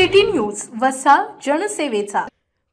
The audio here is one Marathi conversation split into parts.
सिटी न्यूज वसा जनसेवेचा।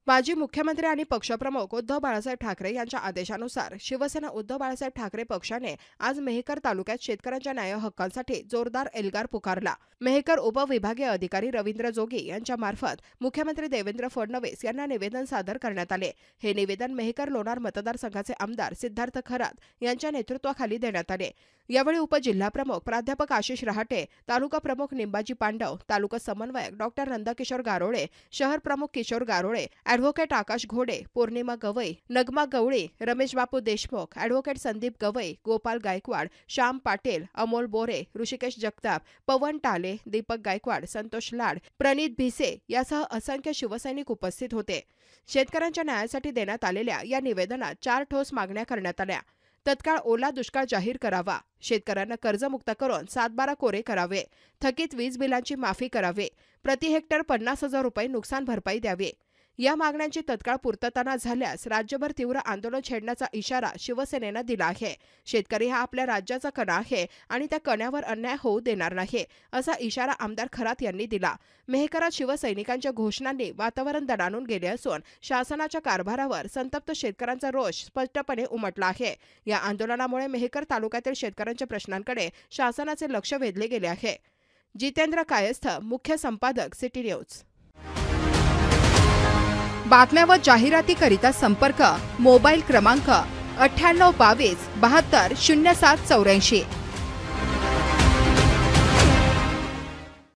माजी मुख्यमंत्री आणि पक्षप्रमुख उद्धव बाळासाहेब ठाकरे यांच्या आदेशानुसार शिवसेना उद्धव बाळासाहेब ठाकरे पक्षाने आज मेहकर तालुक्यात शेतकऱ्यांच्या न्याय हक्कांसाठी जोरदार एल्गार पुकारला। मेहकर उपविभागीय अधिकारी रवींद्र जोगी यांच्या मार्फत मुख्यमंत्री देवेंद्र फडणवीस यांना निवेदन सादर करण्यात आले। हे निवेदन मेहकर लोणार मतदारसंघाचे आमदार सिद्धार्थ खरात यांच्या नेतृत्वाखाली देण्यात आले। यावेळी उपजिल्हाप्रमुख प्राध्यापक आशिष रहाटे, तालुका प्रमुख निंबाजी पांडव, तालुका समन्वयक डॉक्टर नंदकिशोर गारोळे, शहर प्रमुख किशोर गारोळे, ॲडव्होकेट आकाश घोडे, पौर्णिमा गवई, नगमा गवळी, रमेश बापू देशमुख, ॲडव्होकेट संदीप गवई, गोपाल गायकवाड, श्याम पाटील, अमोल बोरे, ऋषिकेश जगताप, पवन टाले, दीपक गायकवाड, संतोष लाड, प्रणित भिसे यासह असंख्य शिवसैनिक उपस्थित होते। शेतकऱ्यांच्या न्यायासाठी देण्यात आलेल्या या निवेदनात 4 ठोस मागण्या करण्यात आल्या। तत्काळ ओला दुष्काळ जाहीर करावा, शेतकऱ्यांना कर्जमुक्त करून 7/12 कोरे करावे, थकीत वीज बिलांची माफी करावी, प्रति हेक्टर 50,000 रुपये नुकसान भरपाई द्यावी। या मागण्यांची तत्काळ पूर्तता न झाल्यास राज्यभर तीव्र आंदोलन छेडण्याचा इशारा शिवसेनेनं दिला आहे। शेतकरी हा आपल्या राज्याचा कणा आहे आणि त्या कण्यावर अन्याय होऊ देणार नाही, असा इशारा आमदार खरात यांनी दिला। मेहकरात शिवसैनिकांच्या घोषणांनी वातावरण दणाणून गेले असून शासनाच्या कारभारावर संतप्त शेतकऱ्यांचा रोष स्पष्टपणे उमटला आहे। या आंदोलनामुळे मेहकर तालुक्यातील शेतकऱ्यांच्या प्रश्नांकडे शासनाचे लक्ष वेधले गेले आहे। जितेंद्र कायस्थ, मुख्य संपादक, सिटी न्यूज। बातम्या व जाहिरातीकरिता संपर्क मोबाईल क्रमांक 9822 72 0784।